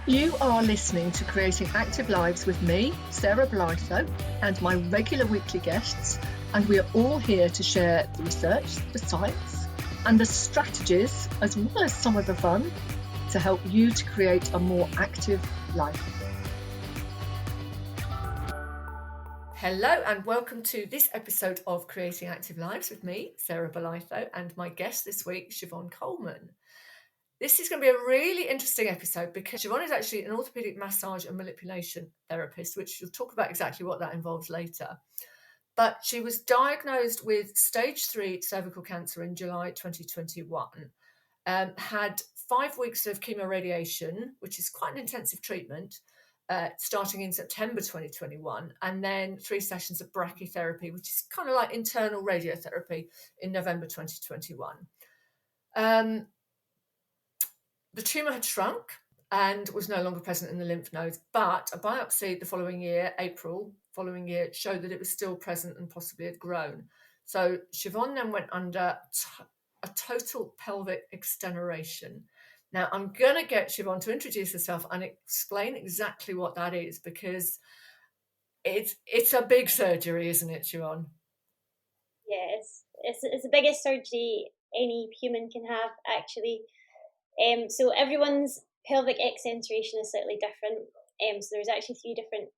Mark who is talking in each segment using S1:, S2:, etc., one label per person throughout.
S1: You are listening to Creating Active Lives with me, Sarah Blytho, and my regular weekly guests, and we are all here to share the research, the science, and the strategies, as well as some of the fun, to help you to create a more active life. Hello and welcome to this episode of Creating Active Lives with me, Sarah Blytho, and my guest this week, Siobhan Coleman. This is going to be a really interesting episode because Siobhan is actually an orthopaedic massage and manipulation therapist, which she'll talk about exactly what that involves later. But she was diagnosed with stage 3 cervical cancer in July 2021, had 5 weeks of chemoradiation, which is quite an intensive treatment, starting in September 2021, and then 3 sessions of brachytherapy, which is kind of like internal radiotherapy, in November 2021. The tumour had shrunk and was no longer present in the lymph nodes, but a biopsy the following year, April following year, showed that it was still present and possibly had grown. So Siobhan then went under a total pelvic exenteration. Now, I'm going to get Siobhan to introduce herself and explain exactly what that is, because it's a big surgery, isn't it, Siobhan?
S2: Yeah, it's the biggest surgery any human can have, actually. So everyone's pelvic exenteration is slightly different. So there's actually three different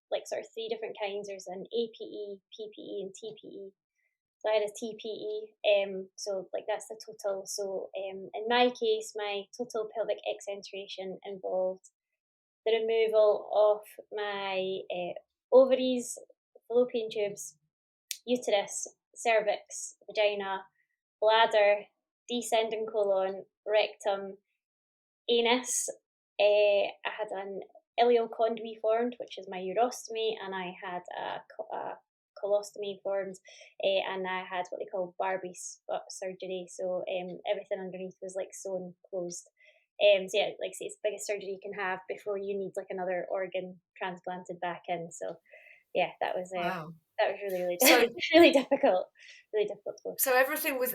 S2: kinds. There's an APE, PPE, and TPE. So I had a TPE. So that's the total. So in my case, my total pelvic exenteration involved the removal of my ovaries, fallopian tubes, uterus, cervix, vagina, bladder, descending colon, rectum, anus. I had an ileocondyly formed, which is my urostomy, and I had a colostomy formed, and I had what they call Barbie surgery. So everything underneath was sewn closed. So yeah, I say, it's the biggest surgery you can have before you need another organ transplanted back in. So yeah, that was
S1: Wow.
S2: That was really really difficult. Really difficult to go.
S1: So everything was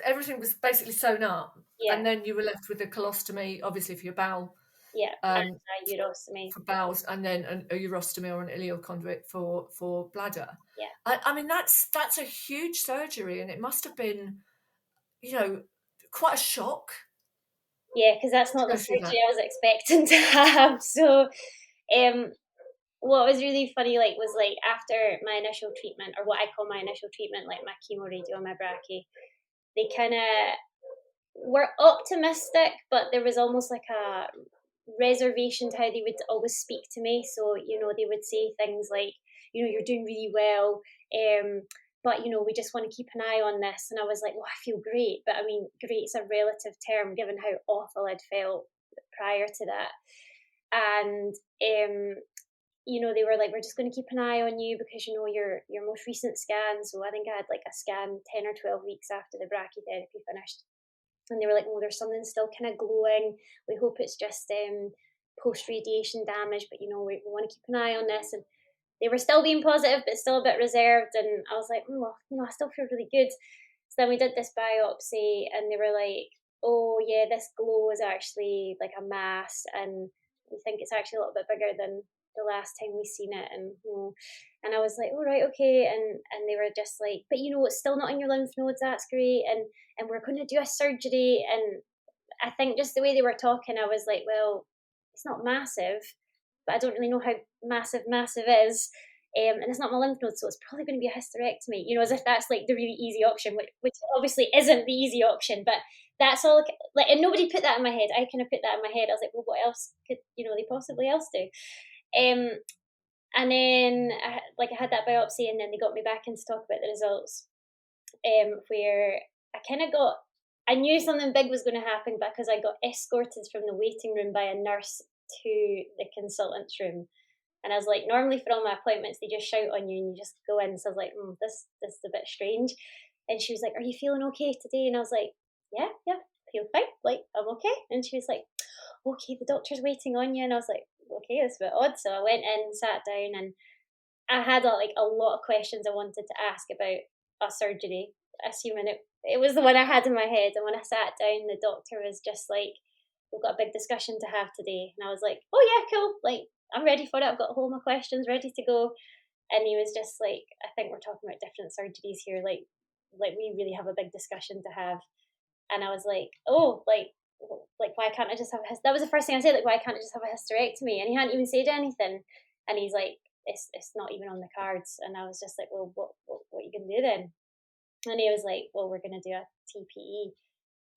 S1: basically sewn up,
S2: Yeah.
S1: and then you were left with a colostomy, obviously for your bowel.
S2: Yeah, and a urostomy
S1: for bowels, and then a urostomy or an ileoconduit for bladder.
S2: Yeah,
S1: I mean that's a huge surgery, and it must have been, quite a shock.
S2: Yeah, because that's not the surgery I was expecting to have. So, what was really funny, was after my initial treatment, or what I call my initial treatment, my chemo, radio, and my brachy, they kind of were optimistic, but there was almost a reservation to how they would always speak to me. So, they would say things like, you're doing really well, but, we just want to keep an eye on this. And I was like, well, I feel great. But I mean, great is a relative term given how awful I'd felt prior to that. And, they were like, we're just going to keep an eye on you because, your most recent scan. So I think I had a scan 10 or 12 weeks after the brachytherapy finished. And they were like, there's something still kind of glowing. We hope it's just post-radiation damage, but, we want to keep an eye on this. And they were still being positive, but still a bit reserved. And I was like, well, I still feel really good. So then we did this biopsy, and they were like, oh, yeah, this glow is actually a mass, and we think it's actually a little bit bigger than the last time we seen it. And I was like, all right, okay. And they were just like, but it's still not in your lymph nodes. That's great. And we're going to do a surgery. And I think just the way they were talking, I was like, well, it's not massive, but I don't really know how massive is. And it's not my lymph nodes, so it's probably going to be a hysterectomy, as if that's the really easy option, which obviously isn't the easy option, but that's all. And nobody put that in my head. I kind of put that in my head. I was like, well, what else could, they possibly else do? And then I had that biopsy, and then they got me back in to talk about the results, where I knew something big was going to happen because I got escorted from the waiting room by a nurse to the consultant's room. And I was like, normally for all my appointments, they just shout on you and you just go in. So I was like, this is a bit strange. And she was like, are you feeling okay today? And I was like, yeah, feel fine. I'm okay. And she was like, okay, the doctor's waiting on you. And I was like, okay, that's a bit odd. So I went in, sat down, and I had a lot of questions I wanted to ask about a surgery, assuming it was the one I had in my head. And when I sat down, the doctor was just like, we've got a big discussion to have today. And I was like, oh yeah, cool. Like, I'm ready for it. I've got all my questions ready to go. And he was just like, I think we're talking about different surgeries here. Like we really have a big discussion to have. And I was like, oh, like why can't I just have that was the first thing I said, like, why can't I just have a hysterectomy? And he hadn't even said anything. And he's like, it's not even on the cards. And I was just like, well, what are you gonna do then? And he was like, well, we're gonna do a TPE.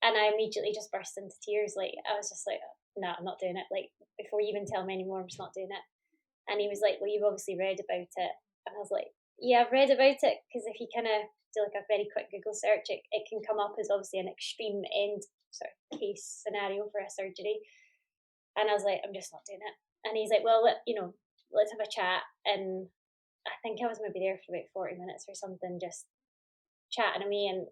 S2: And I immediately just burst into tears. Like, I was just like, no, I'm not doing it. Like, before you even tell me anymore, I'm just not doing it. And he was like, well, you've obviously read about it. And I was like, yeah, I've read about it, because if you kind of do like a very quick Google search, it can come up as obviously an extreme end sort of case scenario for a surgery. And I was like, I'm just not doing it. And he's like, well, let's have a chat. And I think I was maybe there for about 40 minutes or something, just chatting away. And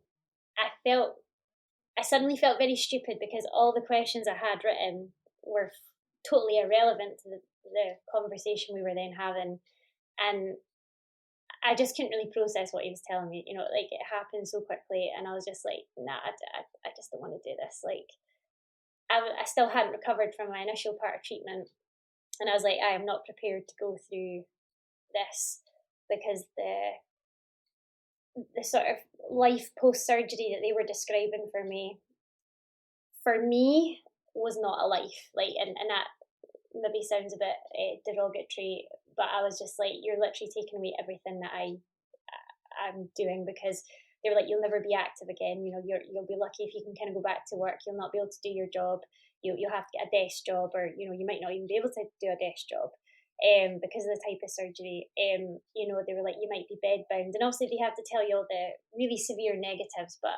S2: I suddenly felt very stupid, because all the questions I had written were totally irrelevant to the conversation we were then having. And I just couldn't really process what he was telling me. Like, it happened so quickly, and I was just like, nah, I just don't want to do this. Like, I still hadn't recovered from my initial part of treatment, and I was like, I am not prepared to go through this, because the sort of life post surgery that they were describing for me was not a life. Like, and that maybe sounds a bit derogatory, but I was just like, you're literally taking away everything that I'm doing, because they were like, you'll never be active again. You'll be lucky if you can kind of go back to work. You'll not be able to do your job. You'll have to get a desk job, or you might not even be able to do a desk job, because of the type of surgery. They were like, you might be bed bound, and obviously they have to tell you all the really severe negatives. But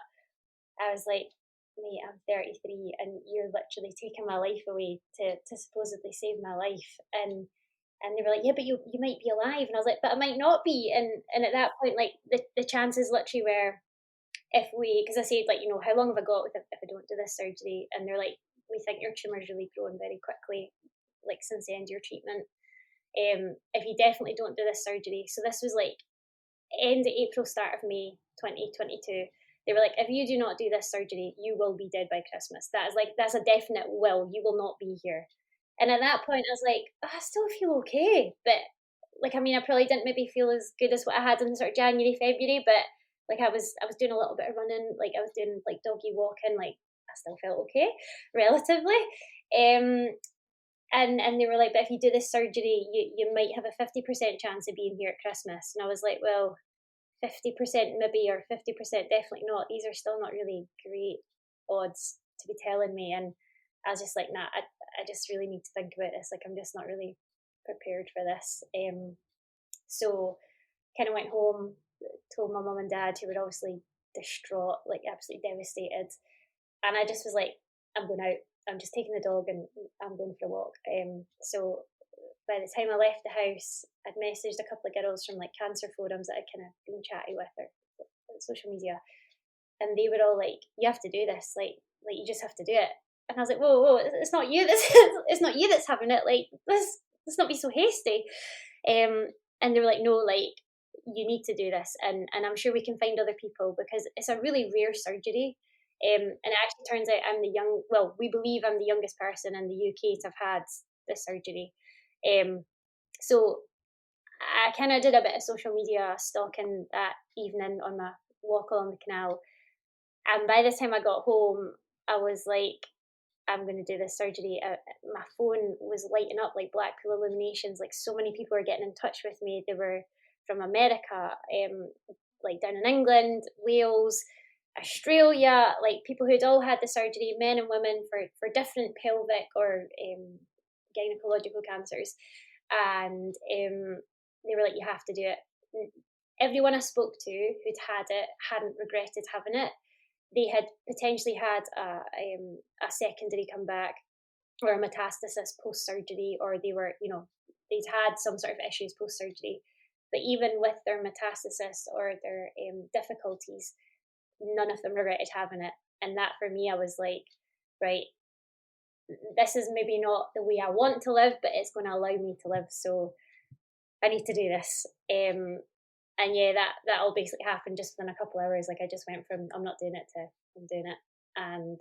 S2: I was like, mate, I'm 33, and you're literally taking my life away to supposedly save my life. And they were like, yeah, but you might be alive. And I was like, but I might not be. And at that point, like, the chances literally were, because I said, like, how long have I got if I don't do this surgery? And they're like, we think your tumour's really growing very quickly, like, since the end of your treatment. If you definitely don't do this surgery. So this was like end of April, start of May 2022. They were like, if you do not do this surgery, you will be dead by Christmas. That's a definite will. You will not be here. And at that point, I was like, oh, I still feel okay. But, like, I mean, I probably didn't maybe feel as good as what I had in sort of January, February. But, like, I was doing a little bit of running. Like, I was doing, like, doggy walking. Like, I still felt okay, relatively. And they were like, but if you do this surgery, you might have a 50% chance of being here at Christmas. And I was like, well, 50% maybe, or 50% definitely not. These are still not really great odds to be telling me. And I was just like, nah, I just really need to think about this. Like, I'm just not really prepared for this. So kind of went home, told my mum and dad, who were obviously distraught, like absolutely devastated. And I just was like, I'm going out. I'm just taking the dog and I'm going for a walk. So by the time I left the house, I'd messaged a couple of girls from like cancer forums that I'd kind of been chatty with, or social media, and they were all like, "You have to do this. Like you just have to do it." And I was like, "Whoa, it's not you. It's not you that's having it. Like, let's not be so hasty." And they were like, "No, like, you need to do this, and I'm sure we can find other people, because it's a really rare surgery." And it actually turns out we believe I'm the youngest person in the UK to have had this surgery. So I kind of did a bit of social media stalking that evening on my walk along the canal. And by the time I got home, I was like, I'm going to do this surgery. My phone was lighting up like Blackpool illuminations. Like, so many people were getting in touch with me. They were from America, like down in England, Wales, Australia, like people who'd all had the surgery, men and women, for different pelvic or gynecological cancers. And they were like, you have to do it. Everyone I spoke to who'd had it hadn't regretted having it. They had potentially had a secondary comeback or a metastasis post surgery, or they were, they'd had some sort of issues post surgery. But even with their metastasis or their difficulties, none of them regretted having it. And that, for me, I was like, right, this is maybe not the way I want to live, but it's going to allow me to live. So I need to do this. And yeah, that all basically happened just within a couple of hours. Like, I just went from I'm not doing it to I'm doing it. And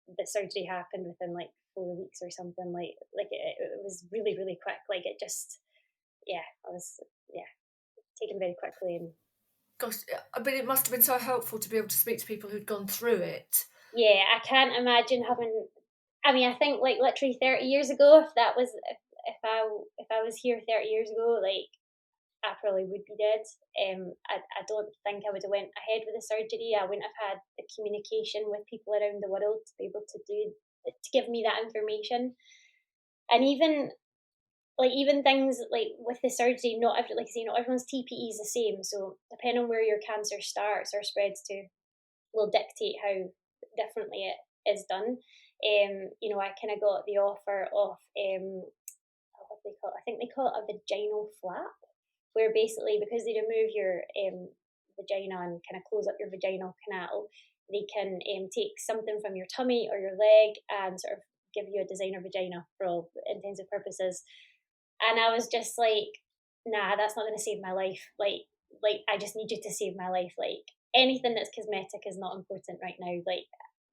S2: the surgery happened within like 4 weeks or something. It was really, really quick. Like it just, I was taken very quickly. And
S1: gosh, but it must have been so helpful to be able to speak to people who'd gone through it.
S2: yeah, I can't imagine having. I mean, I think like literally 30 years ago, if I was here 30 years ago, like I probably would be dead. I don't think I would have went ahead with the surgery. I wouldn't have had the communication with people around the world to be able to give me that information. And even things like with the surgery, like I say, not everyone's TPE is the same. So depending on where your cancer starts or spreads to, will dictate how differently it is done. I kind of got the offer of what they call it? I think they call it a vaginal flap, where basically because they remove your vagina and kind of close up your vaginal canal, they can take something from your tummy or your leg and sort of give you a designer vagina for all intents and purposes. And I was just like, nah, that's not going to save my life. Like I just need you to save my life. Like anything that's cosmetic is not important right now. Like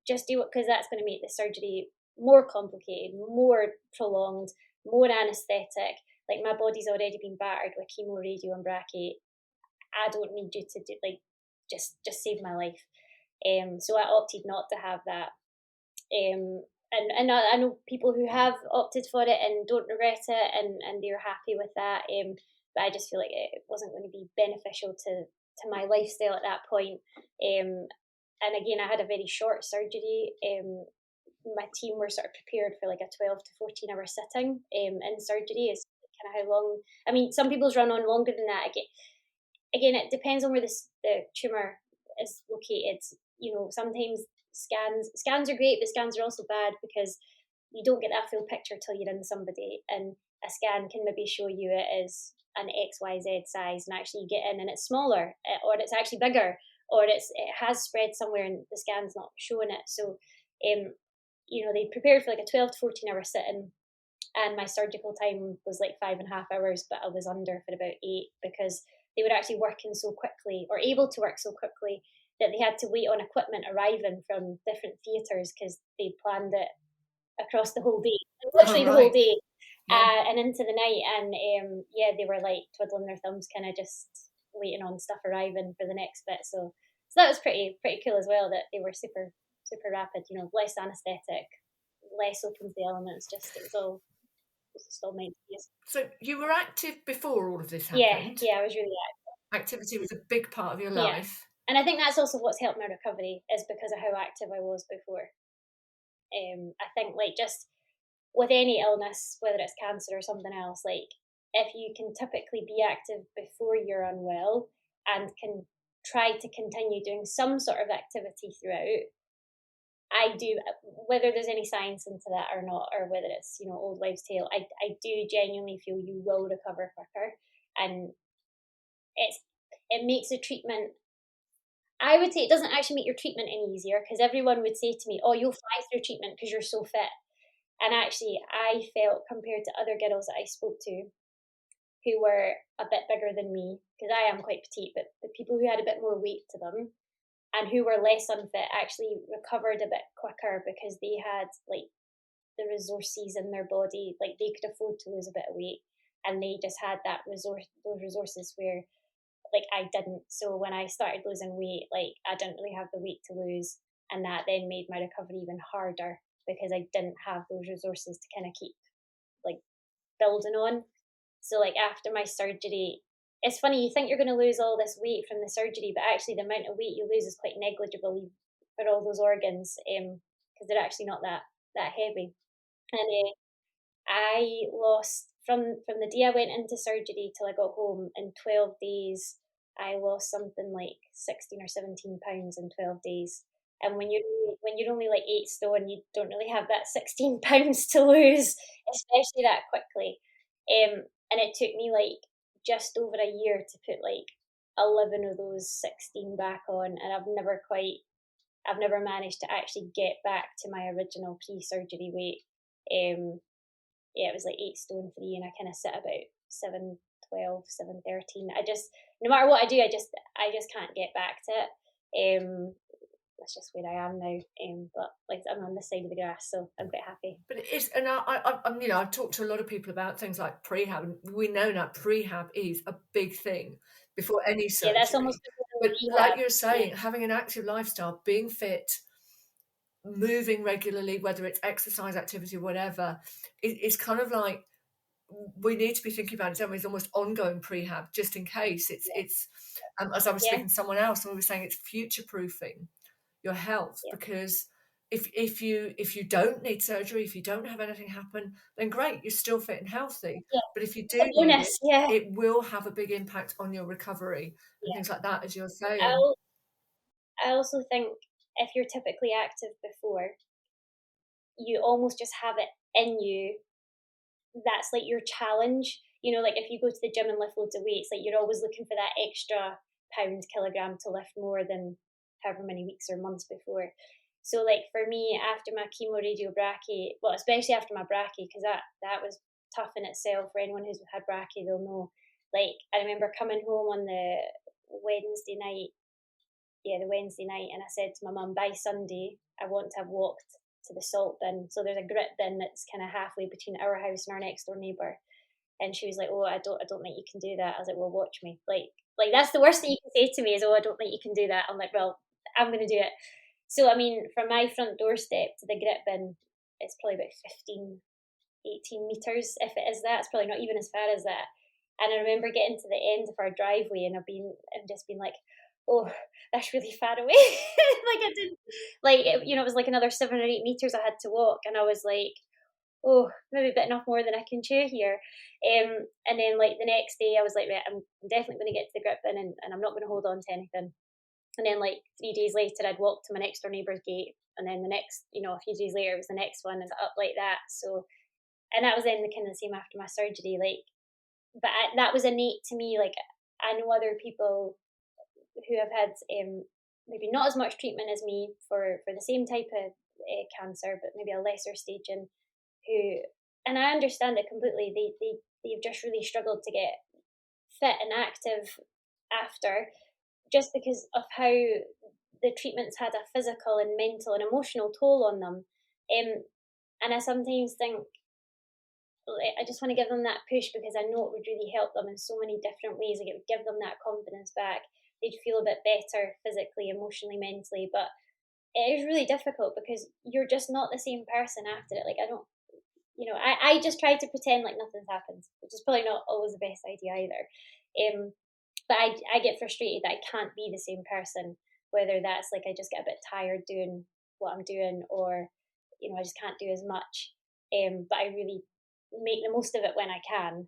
S2: just do it, because that's going to make the surgery more complicated, more prolonged, more anesthetic. Like my body's already been battered with chemo, radio, and brachy. I don't need you to do like just save my life. So I opted not to have that. And I know people who have opted for it and don't regret it, and they're happy with that. But I just feel like it wasn't going to be beneficial to my lifestyle at that point. And again, I had a very short surgery. My team were sort of prepared for like a 12 to 14 hour sitting in surgery is kind of how long. I mean, some people's run on longer than that. Again, it depends on where the tumor is located. Sometimes scans are great, but scans are also bad because you don't get that full picture till you're in somebody, and a scan can maybe show you it is an XYZ size, and actually you get in and it's smaller, or it's actually bigger, or it has spread somewhere and the scan's not showing it. So they prepared for like a 12 to 14 hour sitting, and my surgical time was like 5.5 hours, but I was under for about 8 because they were actually working so quickly, or able to work so quickly, that they had to wait on equipment arriving from different theatres because they planned it across the whole day, literally the whole day, and into the night. And they were like twiddling their thumbs, kind of just waiting on stuff arriving for the next bit. So that was pretty cool as well, that they were super rapid. Less anaesthetic, less open to the elements. Just it was all meant to be.
S1: So you were active before all of this happened?
S2: Yeah, I was really active.
S1: Activity was a big part of your
S2: Yeah.
S1: life.
S2: And I think that's also what's helped my recovery, is because of how active I was before. I think like just with any illness, whether it's cancer or something else, like if you can typically be active before you're unwell and can try to continue doing some sort of activity throughout, I do, whether there's any science into that or not, or whether it's, old wives' tale, I do genuinely feel you will recover quicker. And it makes the treatment, I would say it doesn't actually make your treatment any easier, because everyone would say to me, oh, you'll fly through treatment because you're so fit. And actually, I felt, compared to other girls that I spoke to who were a bit bigger than me, because I am quite petite, but the people who had a bit more weight to them and who were less unfit actually recovered a bit quicker, because they had like the resources in their body, like they could afford to lose a bit of weight, and they just had those resources where like I didn't. So when I started losing weight, like I didn't really have the weight to lose, and that then made my recovery even harder because I didn't have those resources to kind of keep like building on. So like after my surgery, it's funny, you think you're going to lose all this weight from the surgery, but actually the amount of weight you lose is quite negligible for all those organs, because they're actually not that heavy. And I lost, from the day I went into surgery till I got home, in 12 days, I lost something like 16 or 17 pounds in 12 days. And when you're only like 8 stone, you don't really have that 16 pounds to lose, especially that quickly. And it took me like just over a year to put like 11 of those 16 back on, and I've never managed to actually get back to my original pre-surgery weight. It was like 8 stone 3, and I kind of sit about 7 12, 7 13. I just, no matter what I do, I just can't get back to it. that's just where I am now. But like I'm on this side of the grass, so I'm quite happy.
S1: But it is, and I'm, you know, I've talked to a lot of people about things like prehab, and we know now prehab is a big thing before any
S2: Yeah, that's almost
S1: surgery.
S2: the
S1: But
S2: rehab.
S1: like you're saying, having an active lifestyle, being fit, moving regularly, whether it's exercise, activity, or whatever, is kind of like we need to be thinking about it. It's almost ongoing prehab, just in case. It's as I was
S2: Yeah,
S1: speaking to someone else, and we were saying it's future proofing your health,
S2: yeah,
S1: because if you don't need surgery, if you don't have anything happen, then great, you're still fit and healthy.
S2: yeah.
S1: But if you
S2: It's a
S1: do need it,
S2: bonus. Yeah,
S1: it will have a big impact on your recovery and
S2: yeah.
S1: things like that, as you're saying.
S2: I I also think if you're typically active before, you almost just have it in you. That's like your challenge. Like if you go to the gym and lift loads of weights, like you're always looking for that extra pound, kilogram to lift more than however many weeks or months before. So like for me, after my chemo radio brachy, well, especially after my brachy, because that was tough in itself. For anyone who's had brachy, they'll know. Like I remember coming home on Wednesday night, the Wednesday night, and I said to my mum, by Sunday, I want to have walked to the salt bin. So there's a grit bin that's kind of halfway between our house and our next door neighbour. And she was like, "Oh, I don't think you can do that." I was like, "Well, watch me." Like that's the worst thing you can say to me is, "Oh, I don't think you can do that." I'm like, "Well, I'm going to do it." So I mean, from my front doorstep to the grit bin, it's probably about 15, 18 meters. If it is that, it's probably not even as far as that. And I remember getting to the end of our driveway and just been like, oh, that's really far away. Like I didn't, it was like another 7 or 8 meters I had to walk. And I was like, oh, maybe bitten off more than I can chew here. And then like the next day I was like, right, I'm definitely going to get to the grip bin, and I'm not going to hold on to anything. And then like 3 days later, I'd walked to my next door neighbour's gate. And then the next, a few days later, it was the next one, and up like that. So, and that was then the kind of the same after my surgery. That was innate to me. Like I know other people who have had maybe not as much treatment as me for the same type of cancer, but maybe a lesser stage, and who, and I understand it completely. They've just really struggled to get fit and active after, just because of how the treatments had a physical and mental and emotional toll on them. And I sometimes think I just want to give them that push, because I know it would really help them in so many different ways. Like it would give them that confidence back. They'd feel a bit better physically, emotionally, mentally. But it is really difficult because you're just not the same person after it. Like I don't, I just try to pretend like nothing's happened, which is probably not always the best idea either. But I get frustrated that I can't be the same person, whether that's like I just get a bit tired doing what I'm doing, or I just can't do as much. But I really make the most of it when I can.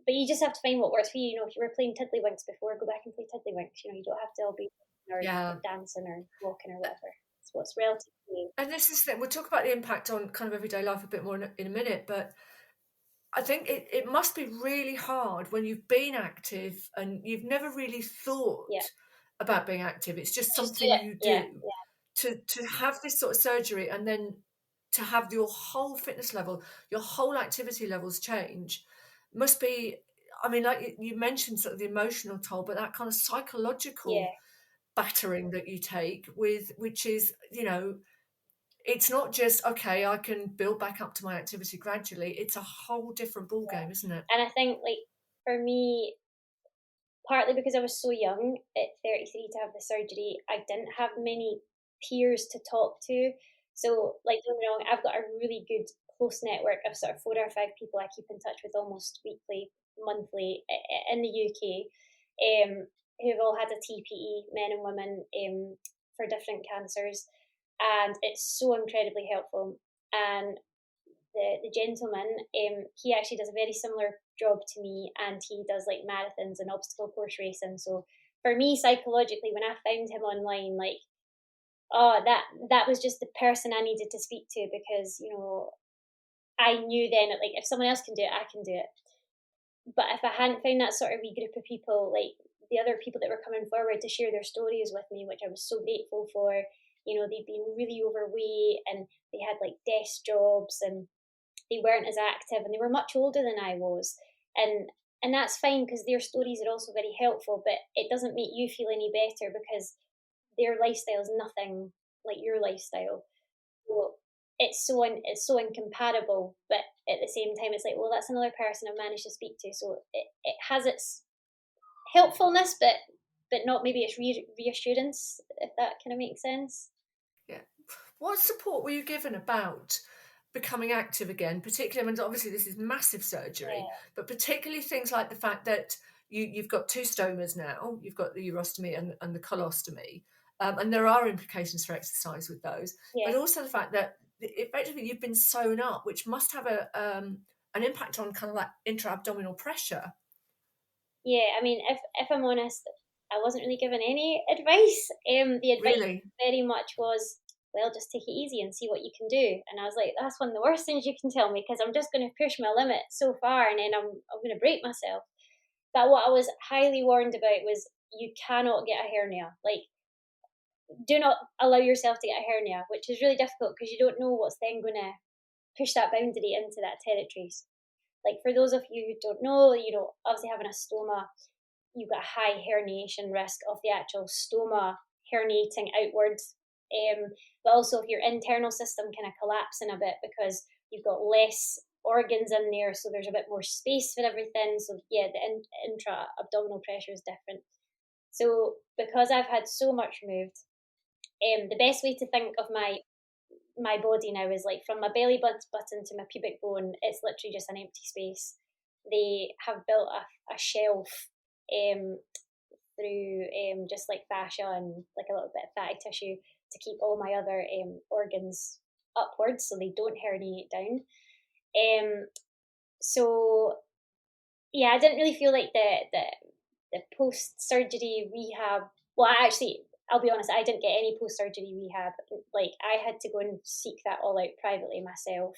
S2: But you just have to find what works for you. If you were playing tiddlywinks before, go back and play tiddlywinks. You don't have to all be or
S1: Yeah.
S2: dancing or walking or whatever. It's what's relative to you.
S1: And this is the thing, we'll talk about the impact on kind of everyday life a bit more in a minute, but I think it must be really hard when you've been active and you've never really thought
S2: Yeah.
S1: about being active. It's just
S2: Just do
S1: something
S2: it.
S1: you
S2: Yeah.
S1: do. To have this sort of surgery and then to have your whole fitness level, your whole activity levels change must be, I mean, like you mentioned sort of the emotional toll, but that kind of
S2: Yeah.
S1: psychological battering that you take which is, it's not just, okay, I can build back up to my activity gradually. It's a whole different ball
S2: Yeah.
S1: game, isn't it?
S2: And I think for me, partly because I was so young at 33 to have the surgery, I didn't have many peers to talk to. So, don't get me wrong, I've got a really good close network of sort of 4 or 5 people I keep in touch with almost weekly, monthly in the UK, who've all had a TPE, men and women, for different cancers. And it's so incredibly helpful. And the gentleman, he actually does a very similar job to me, and he does like marathons and obstacle course racing. So for me, psychologically, when I found him online, oh, that was just the person I needed to speak to, because I knew then that if someone else can do it, I can do it. But if I hadn't found that sort of wee group of people, like the other people that were coming forward to share their stories with me, which I was so grateful for, they'd been really overweight and they had like desk jobs, and they weren't as active, and they were much older than I was. And that's fine, because their stories are also very helpful, but it doesn't make you feel any better, because their lifestyle is nothing like your lifestyle. So it's so incompatible, but at the same time, it's like, well, that's another person I've managed to speak to. So it has its helpfulness, but not maybe its reassurance, if that kind of makes sense.
S1: Yeah. What support were you given about becoming active again? Particularly, I mean, obviously this is massive surgery,
S2: Yeah,
S1: but particularly things like the fact that you've got two stomas now, you've got the urostomy and the colostomy, and there are implications for exercise with those,
S2: yeah.
S1: but also the fact that effectively you've been sewn up, which must have an impact on kind of like intra-abdominal pressure.
S2: Yeah, I mean, if I'm honest, I wasn't really given any advice. The advice
S1: Really?
S2: very much was, well, just take it easy and see what you can do. And I was like, that's one of the worst things you can tell me, because I'm just going to push my limit so far, and then I'm going to break myself. But what I was highly warned about was, you cannot get a hernia. Like, do not allow yourself to get a hernia, which is really difficult because you don't know what's then going to push that boundary into that territory. Like, for those of you who don't know, obviously having a stoma, you've got a high herniation risk of the actual stoma herniating outwards. But also, if your internal system kind of collapsing a bit because you've got less organs in there, so there's a bit more space for everything. So yeah, the intra abdominal pressure is different. So because I've had so much removed, the best way to think of my body now is like, from my belly button to my pubic bone, it's literally just an empty space. They have built a shelf um, through just like fascia and like a little bit of fatty tissue to keep all my other organs upwards so they don't herniate down. Um, so yeah, I didn't really feel like the post surgery rehab. Well, I'll be honest, I didn't get any post surgery rehab. Like, I had to go and seek that all out privately myself.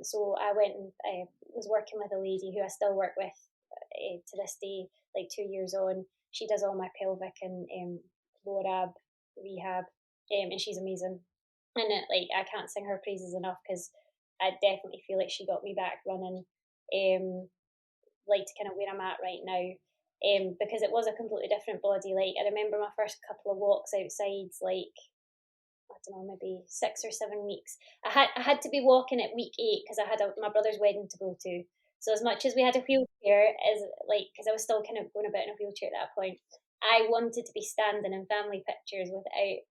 S2: So I went and I was working with a lady who I still work with to this day, like 2 years on. She does all my pelvic and lower ab rehab, and she's amazing. And like, I can't sing her praises enough, because I definitely feel like she got me back running. Like, to kind of where I'm at right now. Because it was a completely different body. Like, I remember my first couple of walks outside, like, I don't know, maybe 6 or 7 weeks. I had to be walking at week 8 because I had my brother's wedding to go to. So as much as we had a wheelchair, as like, because I was still kind of going about in a wheelchair at that point, I wanted to be standing in family pictures without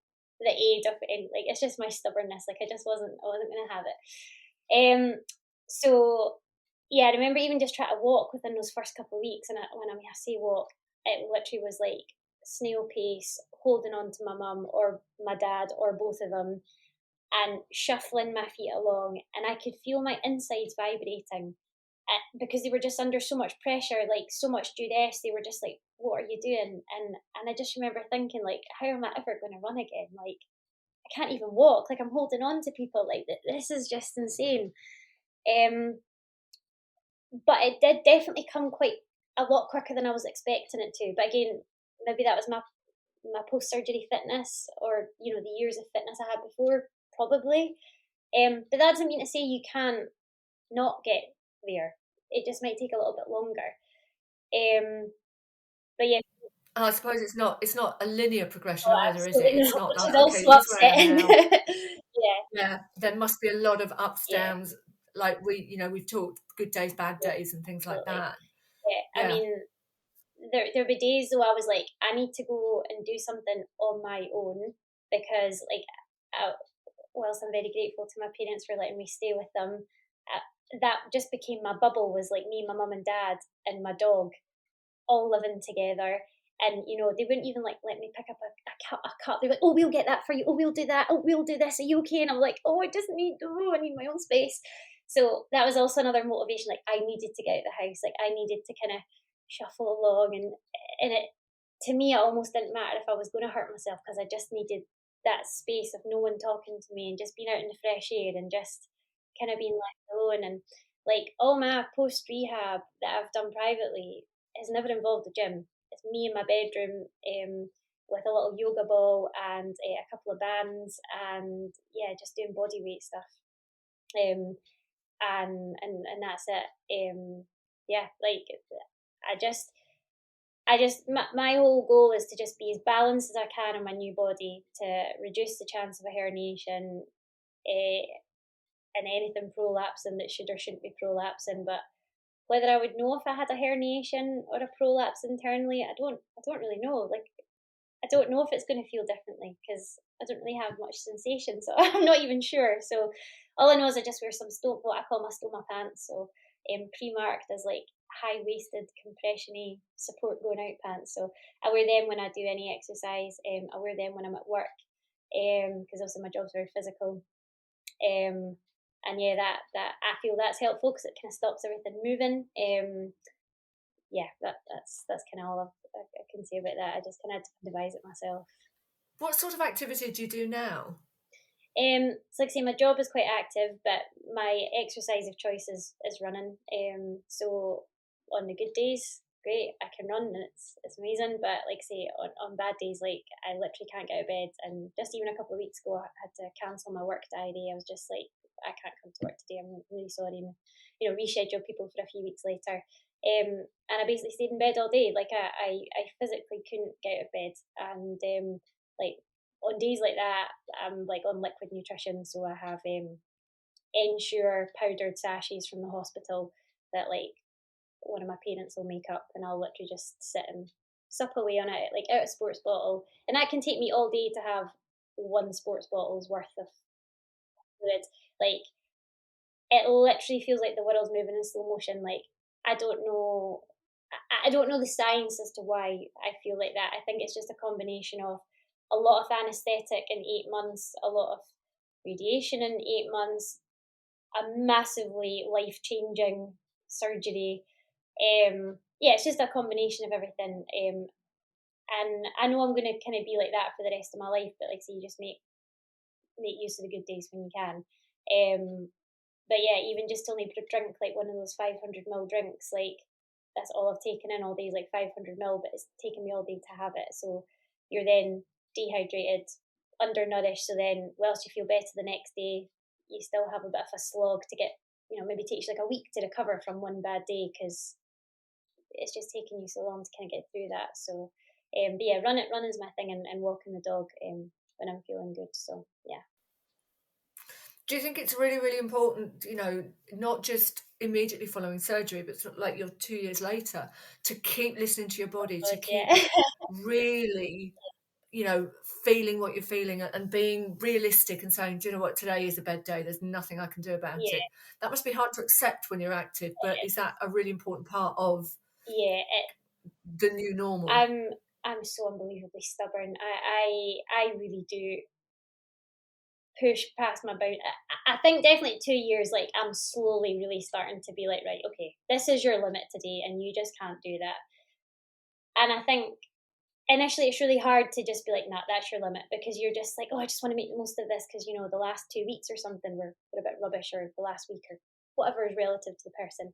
S2: the aid of any, like, it's just my stubbornness. Like, I wasn't going to have it. So yeah, I remember even just trying to walk within those first couple of weeks, and when I say walk, it literally was like snail pace, holding on to my mum or my dad or both of them, and shuffling my feet along, and I could feel my insides vibrating, because they were just under so much pressure, like so much duress. They were just like, "What are you doing?" And I just remember thinking, like, "How am I ever going to run again? Like, I can't even walk. Like, I'm holding on to people. Like, this is just insane." Um, but it did definitely come quite a lot quicker than I was expecting it to. But again, maybe that was my post surgery fitness, or the years of fitness I had before, probably. But that doesn't mean to say you can't not get there. It just might take a little bit longer. But yeah,
S1: I suppose it's not a linear progression
S2: oh,
S1: either, is it?
S2: absolutely
S1: It's
S2: not,
S1: not
S2: which is
S1: like, okay,
S2: also
S1: here's where I am
S2: upsetting.
S1: now.
S2: Yeah,
S1: Yeah, there must be a lot of ups,
S2: yeah,
S1: downs, like we've talked good days, bad
S2: yeah,
S1: days and things like
S2: absolutely.
S1: that.
S2: Yeah, I
S1: Yeah.
S2: mean, there'll be days though I was like, I need to go and do something on my own, because like, I, whilst I'm very grateful to my parents for letting me stay with them, that just became my bubble. Was like me, my mum and dad, and my dog all living together. And they wouldn't even like let me pick up a cup. They're like, "Oh, we'll get that for you. Oh, we'll do that. Oh, we'll do this. Are you okay?" And I'm like, "Oh, I need my own space." So that was also another motivation. Like, I needed to get out of the house. Like, I needed to kind of shuffle along, and it, to me, it almost didn't matter if I was going to hurt myself, because I just needed that space of no one talking to me, and just being out in the fresh air, and just kind of being left alone. And like, all my post rehab that I've done privately has never involved the gym. It's me in my bedroom, with a little yoga ball and a couple of bands, and yeah, just doing body weight stuff. Um, and that's it. Yeah, like, I just my whole goal is to just be as balanced as I can in my new body to reduce the chance of a herniation, and anything prolapsing that should or shouldn't be prolapsing. But whether I would know if I had a herniation or a prolapse internally, I don't really know. Like, I don't know if it's going to feel differently because I don't really have much sensation, so I'm not even sure. So all I know is I just wear some what I call my stoma pants. So pre-marked as like high-waisted compression-y support going out pants. So I wear them when I do any exercise. I wear them when I'm at work because obviously my job's very physical. And yeah, that I feel that's helpful because it kind of stops everything moving. Yeah, that's kind of all I can say about that. I just kind of had to devise it myself.
S1: What sort of activity do you do now?
S2: So like I say, my job is quite active, but my exercise of choice is running. So on the good days, great, I can run and it's amazing. But like I say, on bad days, like I literally can't get out of bed. And just even a couple of weeks ago, I had to cancel my work diary. I was just like, I can't come to work today. I'm really sorry, and reschedule people for a few weeks later. And I basically stayed in bed all day. Like I physically couldn't get out of bed, and like on days like that, I'm like on liquid nutrition, so I have Ensure powdered sachets from the hospital that like one of my parents will make up, and I'll literally just sit and sup away on it, like out of sports bottle, and that can take me all day to have one sports bottle's worth of fluid. Like it literally feels like the world's moving in slow motion. Like I don't know, I don't know the science as to why I feel like that. I think it's just a combination of a lot of anesthetic in 8 months, a lot of radiation in 8 months, a massively life changing surgery. Yeah, it's just a combination of everything. And I know I'm going to kind of be like that for the rest of my life, but like, so you just make use of the good days when you can. But yeah, even just to only drink like one of those 500 ml drinks, like that's all I've taken in all day is like 500 ml, but it's taken me all day to have it. So you're then dehydrated, undernourished. So then, whilst you feel better the next day, you still have a bit of a slog to get, maybe takes you like a week to recover from one bad day because it's just taking you so long to kind of get through that. So, but yeah, run is my thing, and walking the dog when I'm feeling good. So yeah.
S1: Do you think it's really, really important, not just immediately following surgery, but sort of like you're 2 years later, to keep listening to your body, to keep
S2: Yeah.
S1: really, feeling what you're feeling and being realistic and saying, do you know what, today is a bad day. There's nothing I can do about
S2: Yeah.
S1: it. That must be hard to accept when you're active, but is that a really important part of
S2: Yeah.
S1: the new normal?
S2: I'm so unbelievably stubborn. I really do push past my bound. I think definitely 2 years, like I'm slowly really starting to be like, right, okay, this is your limit today, and you just can't do that. And I think initially it's really hard to just be like, nah, that's your limit, because you're just like, oh, I just want to make the most of this because the last 2 weeks or something were a bit rubbish, or the last week or whatever is relative to the person.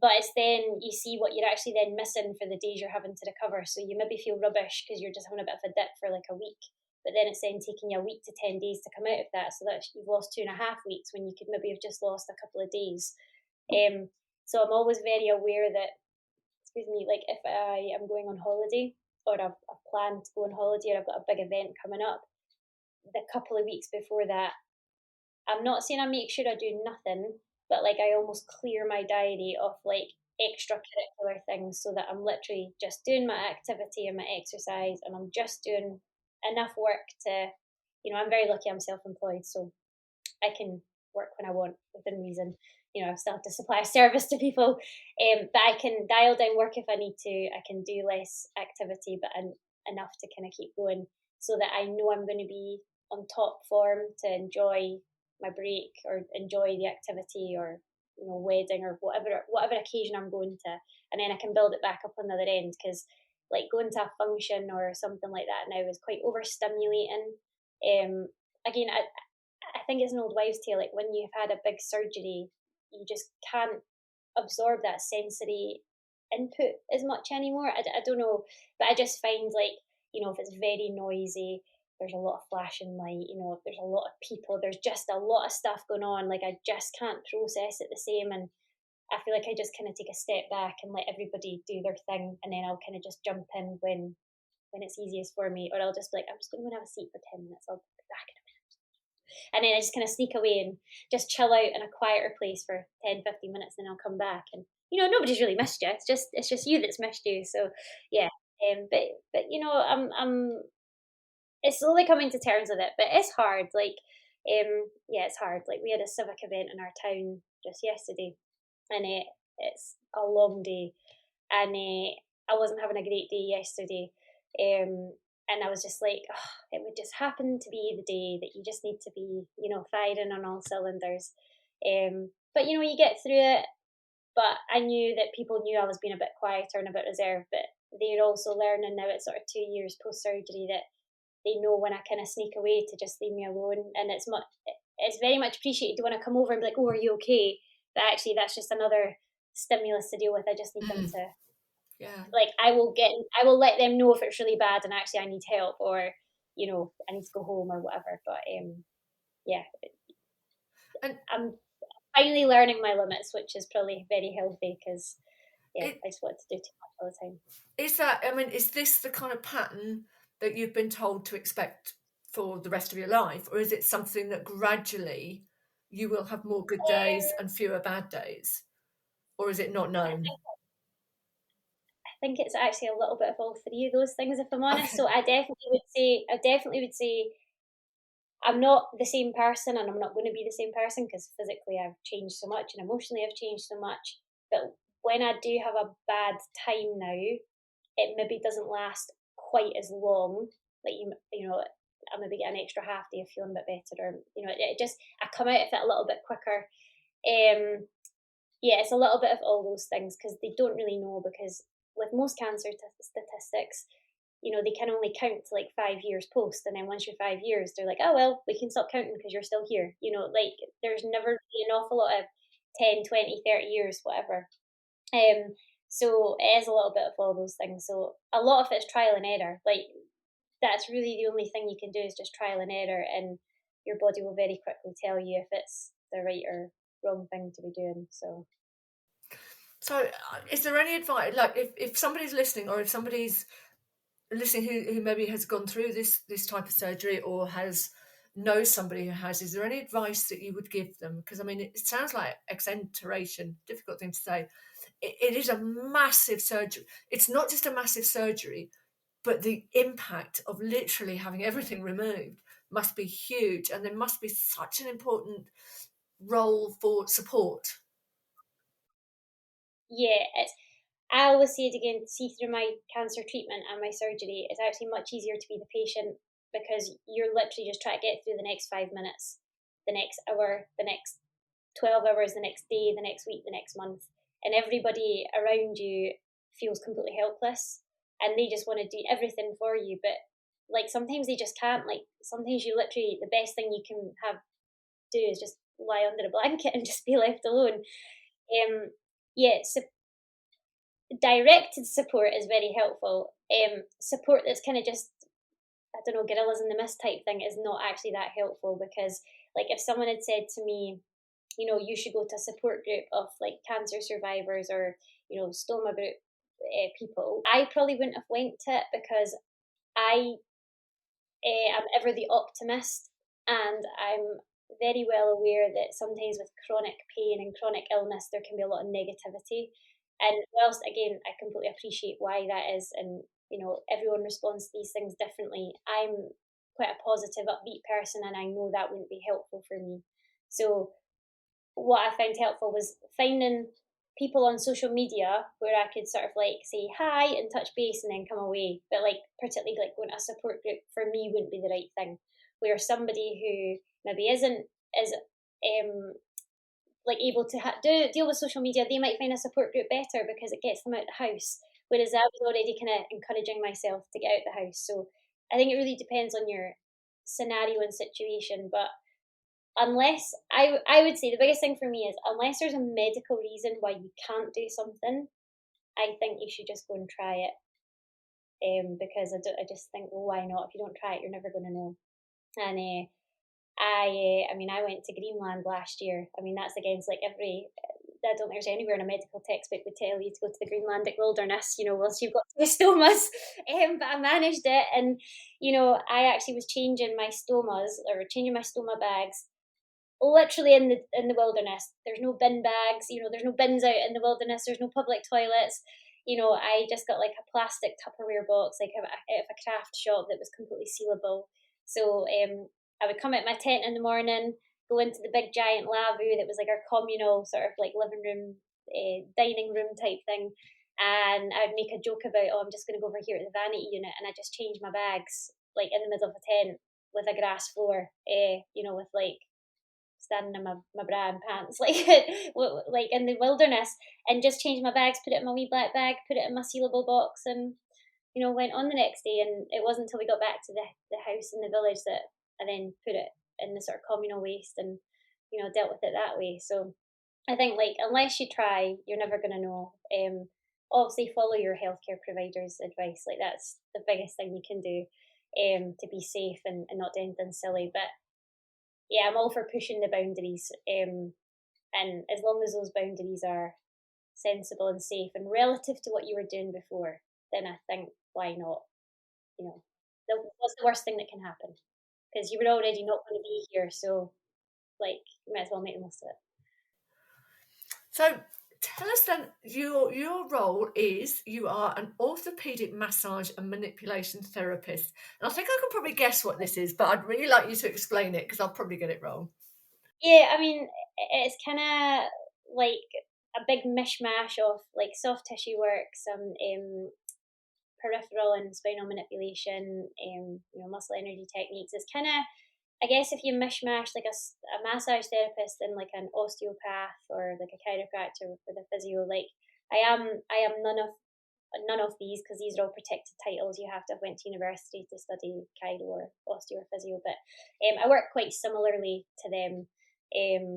S2: But it's then you see what you're actually then missing for the days you're having to recover. So you maybe feel rubbish because you're just having a bit of a dip for like a week, but then it's then taking you a week to 10 days to come out of that. So that you've lost 2.5 weeks when you could maybe have just lost a couple of days. So I'm always very aware that, excuse me, like if I am going on holiday, or I've planned to go on holiday, or I've got a big event coming up, the couple of weeks before that, I'm not saying I make sure I do nothing, but like I almost clear my diary of like extracurricular things so that I'm literally just doing my activity and my exercise, and I'm just doing enough work to, I'm very lucky I'm self employed, so I can work when I want within reason. I still have to supply a service to people, but I can dial down work if I need to. I can do less activity, but enough to kind of keep going, so that I know I'm going to be on top form to enjoy my break or enjoy the activity, or wedding, or whatever occasion I'm going to, and then I can build it back up on the other end, because like going to a function or something like that now is quite overstimulating. Again, I think it's an old wives' tale. Like when you've had a big surgery, you just can't absorb that sensory input as much anymore. I don't know, but I just find like, if it's very noisy, there's a lot of flashing light, there's a lot of people, there's just a lot of stuff going on. Like I just can't process it the same. And I feel like I just kind of take a step back and let everybody do their thing, and then I'll kind of just jump in when it's easiest for me, or I'll just be like, I'm just going to have a seat for 10 minutes. I'll be back in a minute. And then I just kind of sneak away and just chill out in a quieter place for 10-15 minutes, and then I'll come back. And nobody's really missed you. It's just you that's missed you. So yeah. But I'm it's slowly coming to terms with it, but it's hard. Like, yeah, it's hard. Like, we had a civic event in our town just yesterday, and it's a long day, and I wasn't having a great day yesterday, and I was just like, oh, it would just happen to be the day that you just need to be, firing on all cylinders. But you get through it. But I knew that people knew I was being a bit quieter and a bit reserved, but they're also learning now at sort of 2 years post surgery that they know when I kind of sneak away to just leave me alone, and it's very much appreciated to want to come over and be like, "Oh, are you okay?" But actually, that's just another stimulus to deal with. I just need them to, like, I will let them know if it's really bad and actually I need help, or I need to go home or whatever. But yeah, and I'm finally learning my limits, which is probably very healthy because I just want to do too much all the time.
S1: Is this the kind of pattern that you've been told to expect for the rest of your life, or is it something that gradually you will have more good days and fewer bad days, or is it not known?
S2: I think it's actually a little bit of all three of those things, if I'm honest. Okay. So I definitely would say I'm not the same person, and I'm not going to be the same person because physically I've changed so much and emotionally I've changed so much. But when I do have a bad time now, it maybe doesn't last quite as long. Like, I maybe get an extra half day of feeling a bit better, or it just, I come out of it a little bit quicker. Yeah, it's a little bit of all those things because they don't really know, because with most cancer statistics, they can only count to like 5 years post, and then once you're 5 years, they're like, oh well, we can stop counting because you're still here. Like, there's never really an awful lot of 10, 20, 30 years, whatever. So it is a little bit of all those things. So a lot of it's trial and error. Like, that's really the only thing you can do, is just trial and error, and your body will very quickly tell you if it's the right or wrong thing to be doing. So
S1: is there any advice, like if somebody's listening, or if somebody's listening who maybe has gone through this type of surgery, or knows somebody who has, is there any advice that you would give them? Because it sounds like exenteration, difficult thing to say. It is a massive surgery. It's not just a massive surgery, but the impact of literally having everything removed must be huge, and there must be such an important role for support.
S2: Yeah, I always say it again, see through my cancer treatment and my surgery, it's actually much easier to be the patient, because you're literally just trying to get through the next 5 minutes, the next hour, the next 12 hours, the next day, the next week, the next month. And everybody around you feels completely helpless, and they just want to do everything for you. But like, sometimes they just can't. Like, sometimes you literally, the best thing you can do is just lie under a blanket and just be left alone. Yeah, so directed support is very helpful. Support that's kind of just, I don't know, gorillas in the mist type thing is not actually that helpful, because, like, if someone had said to me, you should go to a support group of like cancer survivors, or stoma group people, I probably wouldn't have went to it, because I am ever the optimist, and I'm very well aware that sometimes with chronic pain and chronic illness there can be a lot of negativity. And whilst, again, I completely appreciate why that is, and everyone responds to these things differently, I'm quite a positive, upbeat person, and I know that wouldn't be helpful for me. So what I found helpful was finding people on social media where I could sort of like say hi and touch base and then come away. But like, particularly like going to a support group for me wouldn't be the right thing. Where somebody who maybe isn't as like able to deal with social media, they might find a support group better because it gets them out the house. Whereas I was already kind of encouraging myself to get out the house. So I think it really depends on your scenario and situation. But unless, I would say the biggest thing for me is, unless there's a medical reason why you can't do something, I think you should just go and try it. Because I just think, well, why not? If you don't try it, you're never going to know. And I went to Greenland last year. That's against like every I don't think there's anywhere in a medical textbook would tell you to go to the Greenlandic wilderness, whilst you've got two stomas. But I managed it, and I actually was changing my stomas, or changing my stoma bags, literally in the wilderness. There's no bin bags, there's no bins out in the wilderness. There's no public toilets. I just got like a plastic Tupperware box, like out of a craft shop that was completely sealable. So I would come out my tent in the morning, go into the big giant lavabo that was like our communal sort of like living room, dining room type thing. And I would make a joke about, oh, I'm just going to go over here at the vanity unit, and I just change my bags like in the middle of a tent with a grass floor, with like standing in my bra and pants, like in the wilderness, and just change my bags, put it in my wee black bag, put it in my sealable box, and went on the next day. And it wasn't until we got back to the house in the village that I then put it in the sort of communal waste, and dealt with it that way. So I think, like, unless you try, you're never going to know. Obviously, follow your healthcare provider's advice. Like, that's the biggest thing you can do, to be safe and not do anything silly. But yeah, I'm all for pushing the boundaries. And as long as those boundaries are sensible and safe and relative to what you were doing before, then I think, why not? What's the worst thing that can happen? Because you were already not going to be here, so like, you might as well make the most of it.
S1: So tell us then, your role is you are an orthopedic massage and manipulation therapist. And I think I can probably guess what this is, but I'd really like you to explain it because I'll probably get it wrong.
S2: Yeah, I mean, it's kind of like a big mishmash of like soft tissue work, some peripheral and spinal manipulation, muscle energy techniques. It's kind of, I guess, if you mishmash like a massage therapist and like an osteopath or like a chiropractor with a physio, like I am none of these, because these are all protected titles. You have to have went to university to study chiro or osteo or physio. But I work quite similarly to them.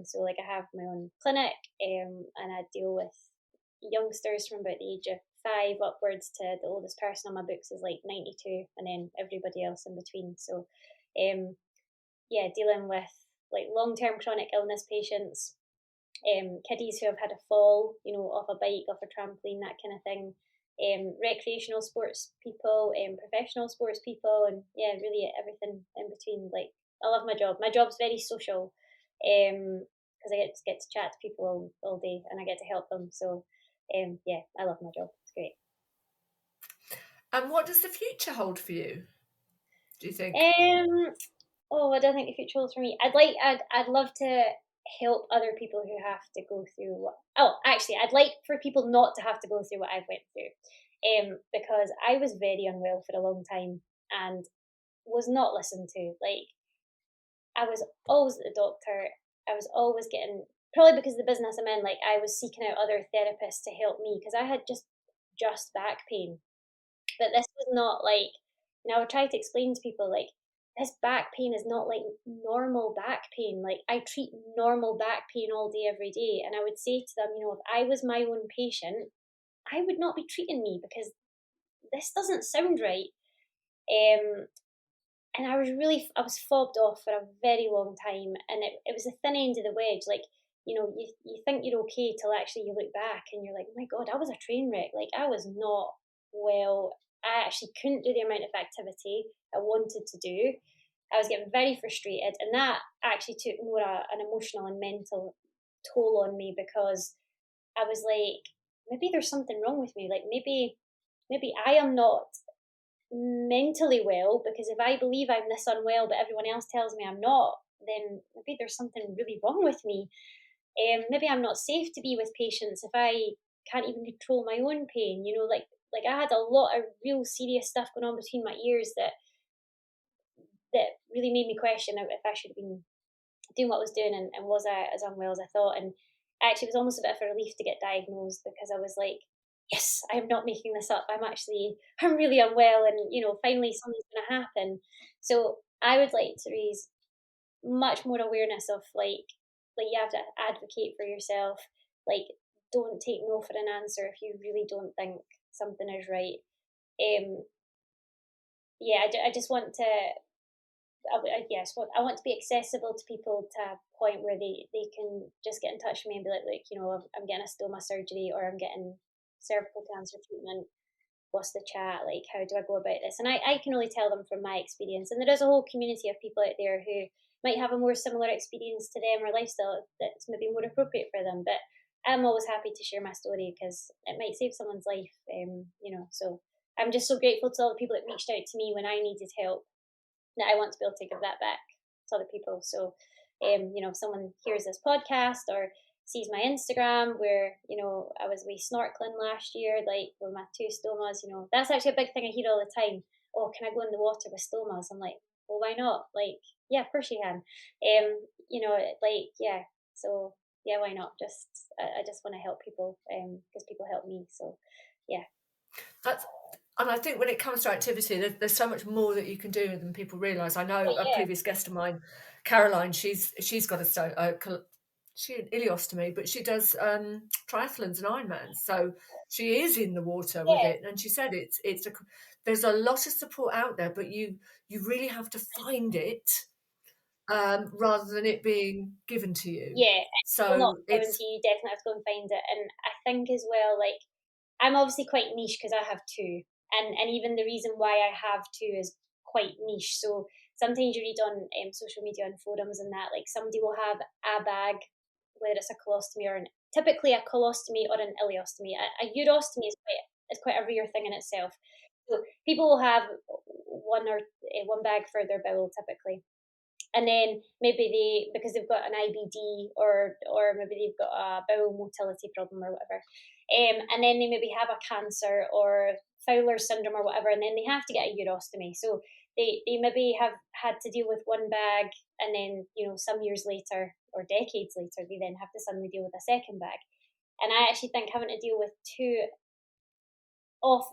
S2: So like I have my own clinic, and I deal with youngsters from about the age of 5 upwards to the oldest person on my books is like 92, and then everybody else in between. So yeah, dealing with like long-term chronic illness patients, kiddies who have had a fall, off a bike, off a trampoline, that kind of thing, recreational sports people, professional sports people, and yeah, really everything in between. Like, I love my job. My job's very social, because I get to chat to people all day, and I get to help them. So yeah, I love my job. It's great.
S1: And what does the future hold for you, do you think?
S2: Oh, what do I think the future holds for me? I'd love to help other people who have to go through what. Oh, actually, I'd like for people not to have to go through what I've went through, because I was very unwell for a long time and was not listened to. Like, I was always at the doctor. I was always getting, probably because of the business I'm in. Like, I was seeking out other therapists to help me because I had just back pain, but this was not like. I would try to explain to people, like, this back pain is not like normal back pain. Like, I treat normal back pain all day, every day. And I would say to them, if I was my own patient, I would not be treating me because this doesn't sound right. And I was fobbed off for a very long time. And it was a thin end of the wedge. Like, you think you're okay till actually you look back and you're like, oh my God, I was a train wreck. Like, I was not well. I actually couldn't do the amount of activity I wanted to do. I was getting very frustrated, and that actually took more an emotional and mental toll on me, because I was like, maybe there's something wrong with me. Like, maybe I am not mentally well, because if I believe I'm this unwell but everyone else tells me I'm not, then maybe there's something really wrong with me. Maybe I'm not safe to be with patients if I can't even control my own pain. Like I had a lot of real serious stuff going on between my ears that really made me question if I should have been doing what I was doing, and was I as unwell as I thought. And actually, it was almost a bit of a relief to get diagnosed, because I was like, yes, I am not making this up. I'm really unwell, and finally something's going to happen. So I would like to raise much more awareness of like you have to advocate for yourself. Like, don't take no for an answer if you really don't think something is right. Yeah, I just want to yes, I want to be accessible to people to a point where they can just get in touch with me and be like, you know, I'm getting a stoma surgery or I'm getting cervical cancer treatment. What's the chat? Like, how do I go about this? And I can only tell them from my experience. And there is a whole community of people out there who might have a more similar experience to them or lifestyle that's maybe more appropriate for them. But I'm always happy to share my story because it might save someone's life. You know, so I'm just so grateful to all the people that reached out to me when I needed help, that I want to be able to give that back to other people. So, you know, if someone hears this podcast or sees my Instagram where, you know, I was wee snorkeling last year, like with my 2 stomas, you know, that's actually a big thing I hear all the time. Oh, can I go in the water with stomas? I'm like, well, why not? Like, yeah, of course you can. You know, like, yeah. So yeah, why not? I just want to help people, because people help me. So yeah.
S1: That's, and I think when it comes to activity, there's so much more that you can do than people realise. I know
S2: Oh
S1: a
S2: yeah,
S1: previous guest of mine, Caroline, she's got she an ileostomy, but she does triathlons and Ironmans, so she is in the water with
S2: yeah,
S1: it. And she said there's a lot of support out there, but you really have to find it rather than it being given to you.
S2: yeah. It will not
S1: So
S2: be given
S1: it's
S2: to you. You definitely have to go and find it. And I think as well, like, I'm obviously quite niche because I have two, and even the reason why I have two is quite niche. So sometimes you read on social media and forums and that, like, somebody will have a bag, whether it's a colostomy or typically a colostomy or an ileostomy. A urostomy is quite a rare thing in itself. So people will have one bag for their bowel typically, and then maybe because they've got an IBD, or maybe they've got a bowel motility problem or whatever, and then they maybe have a cancer or Fowler's syndrome or whatever, and then they have to get a urostomy. So they maybe have had to deal with one bag, and then, you know, some years later or decades later they then have to suddenly deal with a second bag. And I actually think having to deal with two off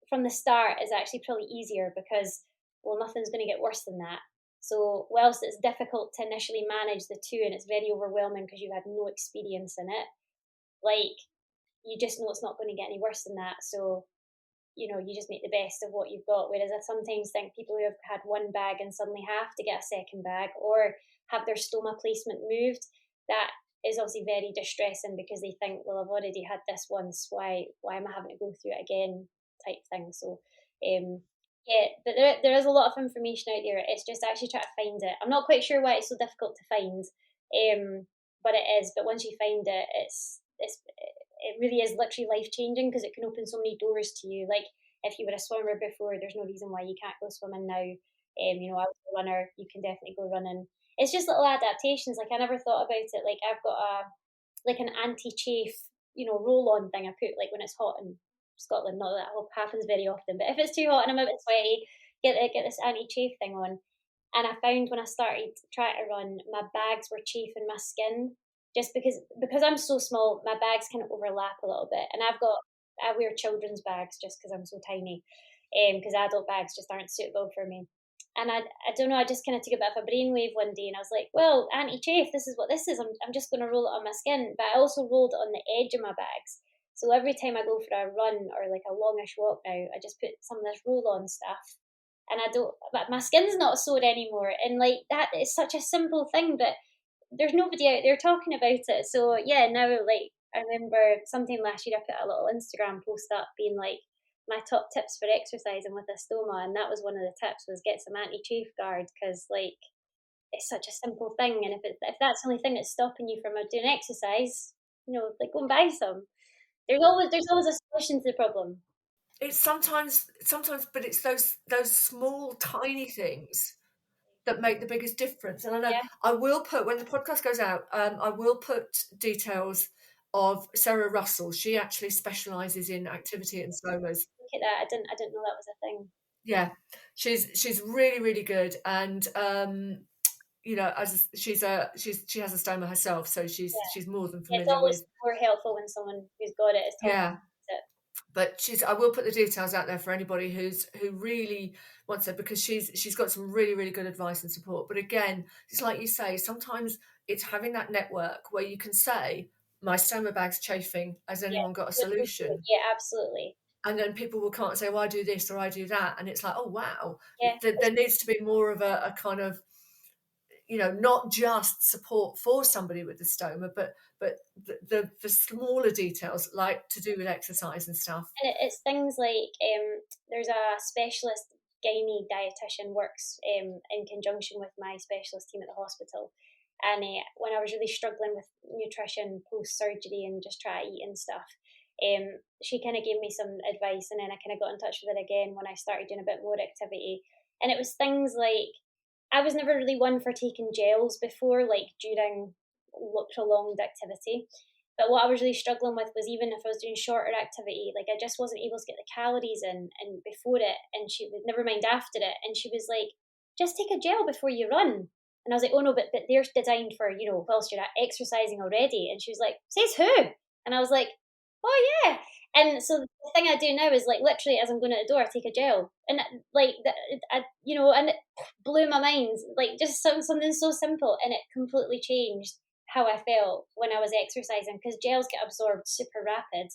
S2: from the start is actually probably easier because, well, nothing's going to get worse than that. So whilst it's difficult to initially manage the two and it's very overwhelming because you had no experience in it, like, you just know it's not going to get any worse than that. So, you know, you just make the best of what you've got. Whereas I sometimes think people who have had one bag and suddenly have to get a second bag or have their stoma placement moved, that is obviously very distressing because they think, well, I've already had this once. Why am I having to go through it again? Type thing. So, yeah, but there is a lot of information out there. It's just actually trying to find it. I'm not quite sure why it's so difficult to find, but it is. But once you find it, it really is literally life changing because it can open so many doors to you. Like, if you were a swimmer before, there's no reason why you can't go swimming now. You know, I was a runner, you can definitely go running. It's just little adaptations. Like, I never thought about it. Like, I've got an anti-chafe, you know, roll-on thing I put, like, when it's hot in Scotland. Not that happens very often, but if it's too hot and I'm a bit sweaty, get this anti-chafe thing on. And I found when I started trying to run, my bags were chafing my skin just because I'm so small, my bags kind of overlap a little bit. And I wear children's bags just because I'm so tiny, because adult bags just aren't suitable for me. And I don't know, I just kind of took a bit of a brainwave one day and I was like, well, anti-chafe, this is what this is. I'm just going to roll it on my skin. But I also rolled it on the edge of my bags. So every time I go for a run or like a longish walk now, I just put some of this roll-on stuff, and I don't. But my skin's not sore anymore, and like that is such a simple thing, but there's nobody out there talking about it. So yeah, now, like, I remember sometime last year I put a little Instagram post up being like my top tips for exercising with a stoma, and that was one of the tips was get some anti-chafe guard because, like, it's such a simple thing, and if that's the only thing that's stopping you from doing exercise, you know, like, go and buy some. There's always a solution to the problem.
S1: it's sometimes, but it's those small, tiny things that make the biggest difference. And I know
S2: Yeah,
S1: I will put, when the podcast goes out, I will put details of Sarah Russell. She actually specialises in activity and stomas.
S2: look at that. I didn't know that was a thing.
S1: Yeah, she's really really good, and you know, as she has a stoma herself, so
S2: Yeah,
S1: she's more than
S2: it's
S1: familiar
S2: always
S1: with.
S2: more helpful when someone who's got it is talking
S1: Yeah,
S2: about it.
S1: but I will put the details out there for anybody who really wants it, because she's got some really really good advice and support. But again, it's like you say, sometimes it's having that network where you can say, my stoma bag's chafing, has
S2: Yeah,
S1: anyone got a
S2: look into it.
S1: solution?
S2: Yeah, absolutely.
S1: And then people will can't say, well, I do this or I do that. And it's like, oh, wow.
S2: Yeah.
S1: There needs to be more of a kind of, not just support for somebody with the stoma, but the smaller details, like to do with exercise and stuff.
S2: And it's things like there's a specialist gynae dietitian works in conjunction with my specialist team at the hospital. And when I was really struggling with nutrition post surgery and just try to eat and stuff, she kind of gave me some advice, and then I kind of got in touch with her again when I started doing a bit more activity. And it was things like I was never really one for taking gels before, like during prolonged activity. But what I was really struggling with was even if I was doing shorter activity, like I just wasn't able to get the calories in and before it. And she would never mind after it. And she was like, just take a gel before you run. And I was like, oh no, but they're designed for, whilst you're exercising already. And she was like, says who? And I was like, oh yeah. And so the thing I do now is like literally as I'm going out the door, I take a gel, and like and it blew my mind. Like just something so simple, and it completely changed how I felt when I was exercising because gels get absorbed super rapid.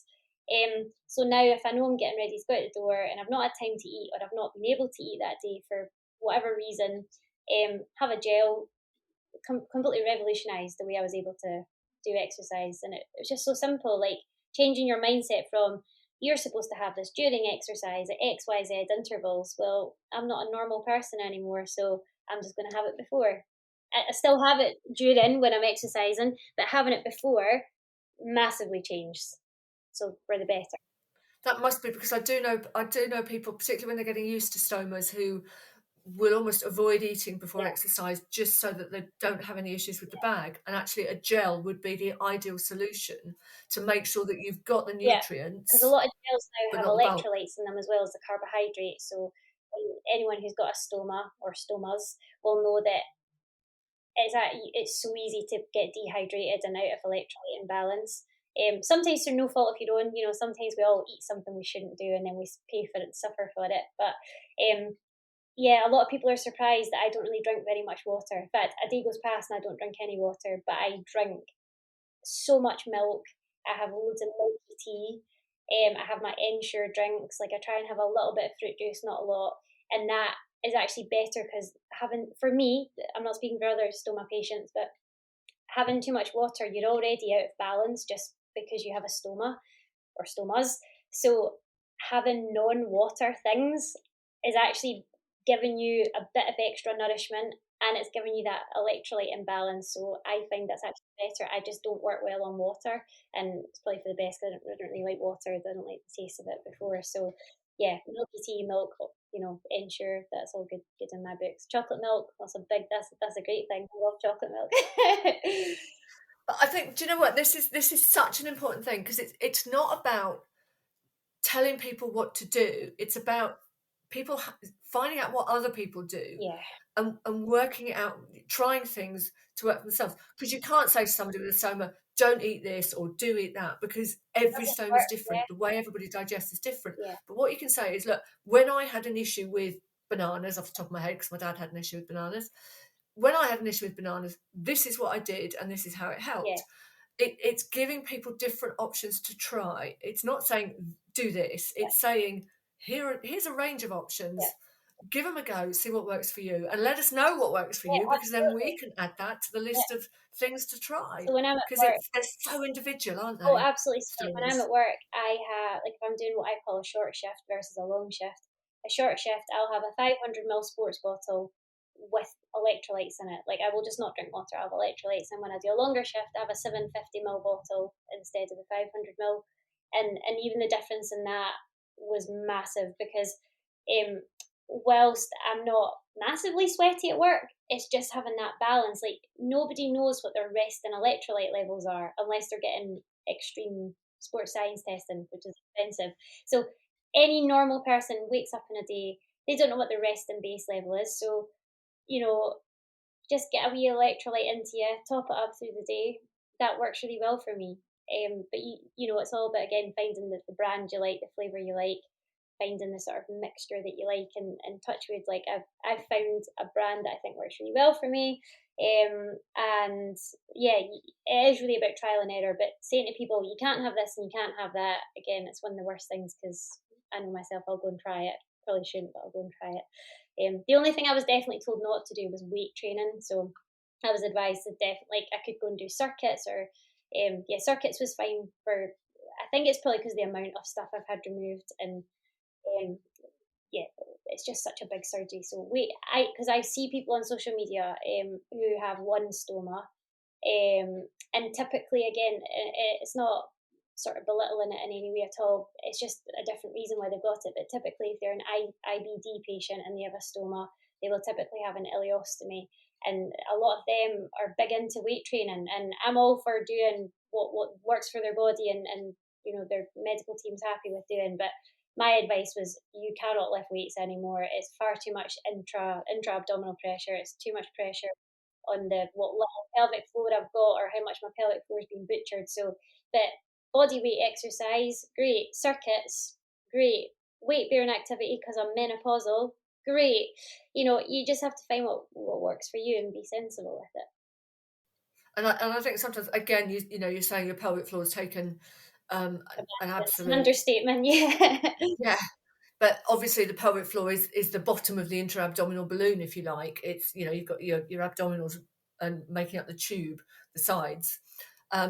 S2: So now if I know I'm getting ready to go out the door and I've not had time to eat or I've not been able to eat that day for whatever reason, have a gel completely revolutionized the way I was able to do exercise. And it was just so simple, like changing your mindset from you're supposed to have this during exercise at XYZ intervals. Well, I'm not a normal person anymore, so I'm just going to have it before. I still have it during when I'm exercising, but having it before massively changed. So for the better.
S1: That must be because I do know people, particularly when they're getting used to stomas, who will almost avoid eating before
S2: Yeah.
S1: exercise just so that they don't have any issues with the bag. And actually, a gel would be the ideal solution to make sure that you've got the
S2: Yeah, because a
S1: nutrients,
S2: lot of gels now
S1: but
S2: have
S1: not the bulk.
S2: electrolytes in them as well as the carbohydrates. So anyone who's got a stoma or stomas will know that it's so easy to get dehydrated and out of electrolyte imbalance. Sometimes through no fault of your own. Sometimes we all eat something we shouldn't do, and then we pay for it, and suffer for it. But yeah, a lot of people are surprised that I don't really drink very much water. In fact, a day goes past and I don't drink any water, but I drink so much milk. I have loads of milky tea. I have my Ensure drinks. Like I try and have a little bit of fruit juice, not a lot, and that is actually better because for me, I'm not speaking for other stoma patients, but having too much water, you're already out of balance just because you have a stoma or stomas. So having non-water things is actually giving you a bit of extra nourishment, and it's giving you that electrolyte imbalance. So I find that's actually better. I just don't work well on water, and it's probably for the best because I don't really like water. I don't like the taste of it before. So yeah, milky tea, milk, Ensure, that's all good in my books. Chocolate milk, that's a great thing. I love chocolate milk.
S1: But I think, do you know what? This is such an important thing because it's not about telling people what to do. It's about people finding out what other people do
S2: Yeah,
S1: and working it out, trying things to work for themselves. Because you can't say to somebody with a stoma, don't eat this or do eat that, because every
S2: doesn't
S1: stoma is
S2: work.
S1: different. The way everybody digests is different.
S2: Yeah,
S1: But what you can say is, look, when I had an issue with bananas, off the top of my head, because my dad had an issue with bananas, when I had an issue with bananas, this is what I did and this is how it
S2: yeah,
S1: helped. It's giving people different options to try. It's not saying do this.
S2: yeah,
S1: It's saying here's a range of
S2: yeah.
S1: options. Give them a go, see what works for you, and let us know what works for
S2: Yeah,
S1: you, because then we
S2: absolutely.
S1: can add that to the
S2: Yeah.
S1: list of things to try.
S2: So when I'm at
S1: Because
S2: work,
S1: they're so individual, aren't
S2: oh,
S1: they?
S2: absolutely. So like when I'm
S1: Stomas.
S2: at work, I have like if I'm doing what I call a short shift versus a long shift. A short shift, I'll have a 500 ml sports bottle with electrolytes in it. Like I will just not drink water. I have electrolytes, and when I do a longer shift, I have a 750 ml bottle instead of the 500 ml. And even the difference in that was massive because um, whilst I'm not massively sweaty at work, it's just having that balance. Like nobody knows what their rest and electrolyte levels are unless they're getting extreme sports science testing, which is expensive. So any normal person wakes up in a day, they don't know what their rest and base level is. So, you know, just get a wee electrolyte into you, top it up through the day. That works really well for me. But it's all about again finding the brand you like, the flavor you like, finding the sort of mixture that you like, and touch wood. Like I've found a brand that I think works really well for me. And yeah, it is really about trial and error. But saying to people, you can't have this and you can't have that, again, it's one of the worst things because I know myself, I'll go and try it. Probably shouldn't, but I'll go and try it. The only thing I was definitely told not to do was weight training. So I was advised to like I could go and do circuits, or yeah, circuits was fine for. I think it's probably because the amount of stuff I've had removed, and um, yeah, it's just such a big surgery. So because I see people on social media who have one stoma, and typically, again, it's not sort of belittling it in any way at all. It's just a different reason why they've got it. But typically, if they're an IBD patient and they have a stoma, they will typically have an ileostomy. And a lot of them are big into weight training. And I'm all for doing what works for their body, and their medical team's happy with doing. But my advice was, you cannot lift weights anymore. It's far too much intra abdominal pressure. It's too much pressure on the what little pelvic floor I've got, or how much my pelvic floor has been butchered. So, but body weight exercise, great. Circuits, great. Weight bearing activity because I'm menopausal, great. You just have to find what works for you and be sensible with it.
S1: And I think sometimes, again, you're saying your pelvic floor has taken an
S2: It's an
S1: absolute,
S2: understatement, yeah.
S1: yeah. But obviously, the pelvic floor is the bottom of the intra-abdominal balloon, if you like. It's you've got your abdominals and making up the tube, the sides.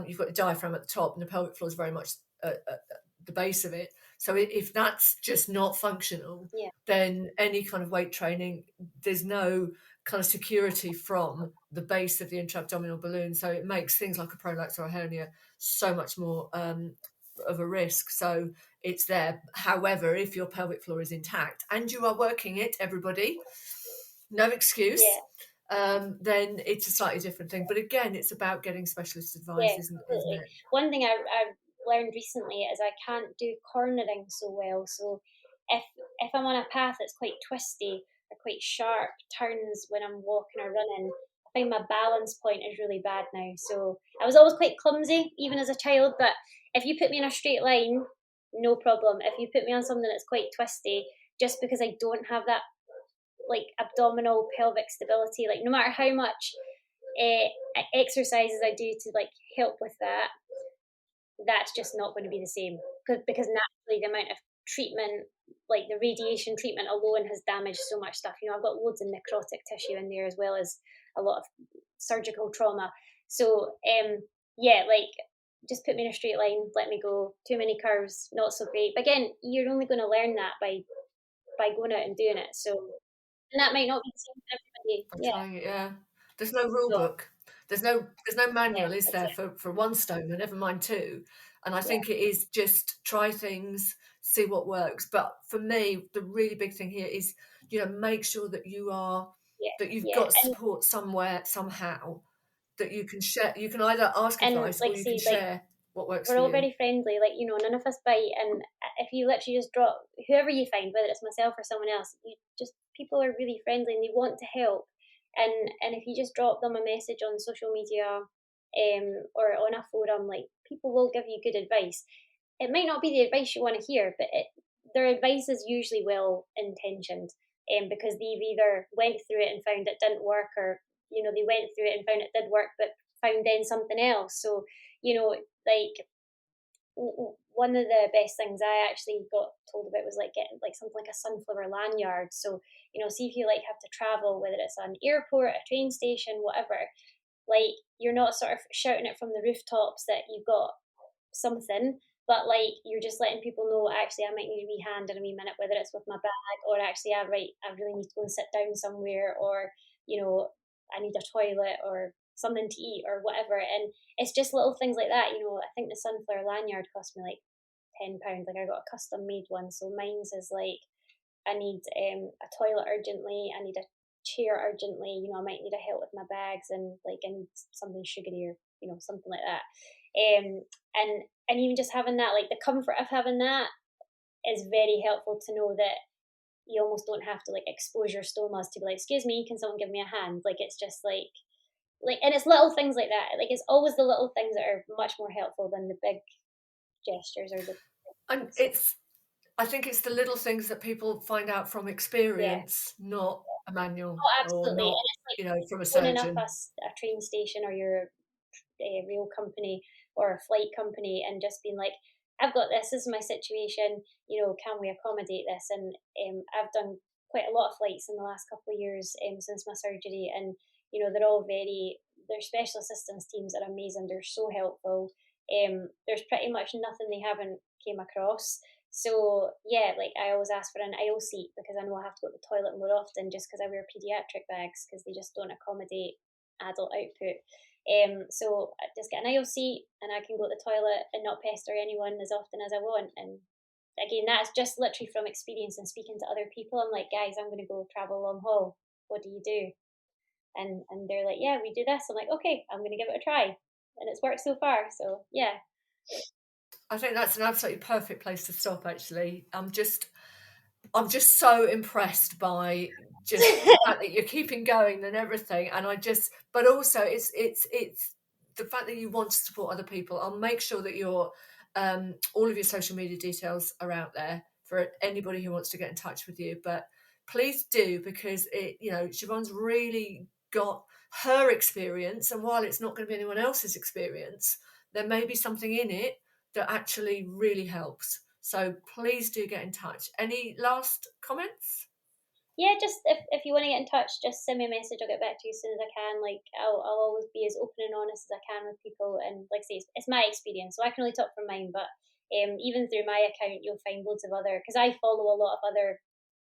S1: You've got the diaphragm at the top, and the pelvic floor is very much the base of it. So if that's just not functional,
S2: Yeah.
S1: then any kind of weight training, there's no kind of security from the base of the intra-abdominal balloon. So it makes things like a prolapse or a hernia so much more of a risk. So it's there. However, if your pelvic floor is intact and you are working it, everybody, no excuse.
S2: Yeah.
S1: Then it's a slightly different thing. But again, it's about getting specialist advice,
S2: Yeah,
S1: isn't
S2: completely.
S1: it?
S2: One thing I've learned recently is I can't do cornering so well. So if I'm on a path that's quite twisty or quite sharp turns when I'm walking or running, I find my balance point is really bad now. So I was always quite clumsy, even as a child. But if you put me in a straight line, no problem. If you put me on something that's quite twisty, just because I don't have that like abdominal pelvic stability, like no matter how much exercises I do to like help with that, that's just not going to be the same, because naturally the amount of treatment, like the radiation treatment alone, has damaged so much stuff. I've got loads of necrotic tissue in there, as well as a lot of surgical trauma. So yeah, like, just put me in a straight line, let me go. Too many curves, not so great. But again, you're only going to learn that by going out and doing it. So, and that might not be the same for everybody.
S1: I'm
S2: Yeah.
S1: trying it, yeah. There's no rule
S2: So
S1: book. There's no
S2: yeah,
S1: manual, is there,
S2: exactly.
S1: for one stoma, never mind two. And I
S2: Yeah,
S1: think it is just try things, see what works. But for me, the really big thing here is, make sure that
S2: yeah,
S1: that you've
S2: yeah.
S1: got support somewhere, somehow, that you can share. You can either ask
S2: And
S1: advice or
S2: like
S1: you can
S2: say, like,
S1: share what works
S2: we're
S1: for
S2: all
S1: you.
S2: very friendly, like, none of us bite. And if you literally just drop whoever you find, whether it's myself or someone else, people are really friendly and they want to help. And if you just drop them a message on social media, or on a forum, like, people will give you good advice. It might not be the advice you want to hear, but their advice is usually well intentioned, because they've either went through it and found it didn't work, or they went through it and found it did work, but found then something else. So, like, one of the best things I actually got told about was like getting like something like a sunflower lanyard. So, see if you like have to travel, whether it's an airport, a train station, whatever, like, you're not sort of shouting it from the rooftops that you've got something, but like, you're just letting people know, actually, I might need a wee hand in a wee minute, whether it's with my bag, or actually, I really need to go and sit down somewhere, or you know I need a toilet or something to eat or whatever. And it's just little things like that. I think the sunflower lanyard cost me like £10. Like, I got a custom made one, so mine's is like, I need a toilet urgently, I need a chair urgently, I might need a help with my bags, and like, I need something sugary, or something like that. And even just having that, like, the comfort of having that, is very helpful to know that you almost don't have to like expose your stomas to be like, excuse me, can someone give me a hand? Like, it's just like, and it's little things like that. Like, it's always the little things that are much more helpful than the big gestures or the big
S1: And
S2: things. So
S1: I think it's the little things that people find out from
S2: yeah.
S1: experience, not a manual
S2: Oh,
S1: or
S2: absolutely.
S1: not,
S2: And it's like
S1: from a
S2: phoning up
S1: surgeon.
S2: a train station, or your rail company or a flight company, and just being like, I've got this is my situation, can we accommodate this? And I've done quite a lot of flights in the last couple of years since my surgery, and they're all their special assistance teams are amazing. They're so helpful. There's pretty much nothing they haven't came across. So yeah, like I always ask for an aisle seat because I know I have to go to the toilet more often just because I wear pediatric bags because they just don't accommodate adult output. So I just get an aisle seat and I can go to the toilet and not pester anyone as often as I want. And again, that's just literally from experience and speaking to other people. I'm like, guys, I'm going to go travel long haul. What do you do? And they're like, yeah, we do this. I'm like, okay, I'm going to give it a try, and it's worked so far. So yeah.
S1: I think that's an absolutely perfect place to stop. Actually, I'm just so impressed by just the fact that you're keeping going and everything, and but also it's the fact that you want to support other people. I'll make sure that your all of your social media details are out there for anybody who wants to get in touch with you. But please do, because Siobhan's really got her experience, and while it's not going to be anyone else's experience, there may be something in it that actually really helps. So please do get in touch. Any last comments?
S2: Yeah, just if you want to get in touch, just send me a message. I'll get back to you as soon as I can. Like I'll always be as open and honest as I can with people. And like I say, it's my experience, so I can only talk from mine. But even through my account, you'll find loads of other, because I follow a lot of other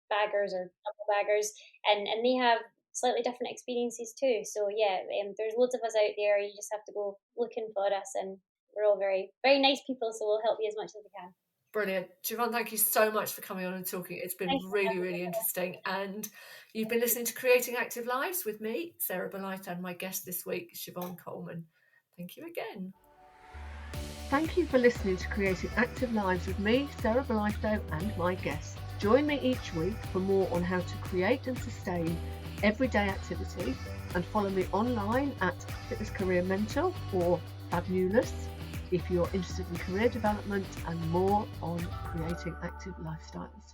S2: baggers or double baggers, and they have slightly different experiences too. So yeah, there's loads of us out there. You just have to go looking for us, and we're all very very nice people. So we'll help you as much as we can.
S1: Brilliant. Siobhan, thank you so much for coming on and talking. It's been really, really interesting. And you've been listening to Creating Active Lives with me, Sarah Belite, and my guest this week, Siobhan Coleman. Thank you again. Thank you for listening to Creating Active Lives with me, Sarah Belite, and my guest. Join me each week for more on how to create and sustain everyday activity, and follow me online at Fitness Career Mentor or Fabulous if you're interested in career development and more on creating active lifestyles.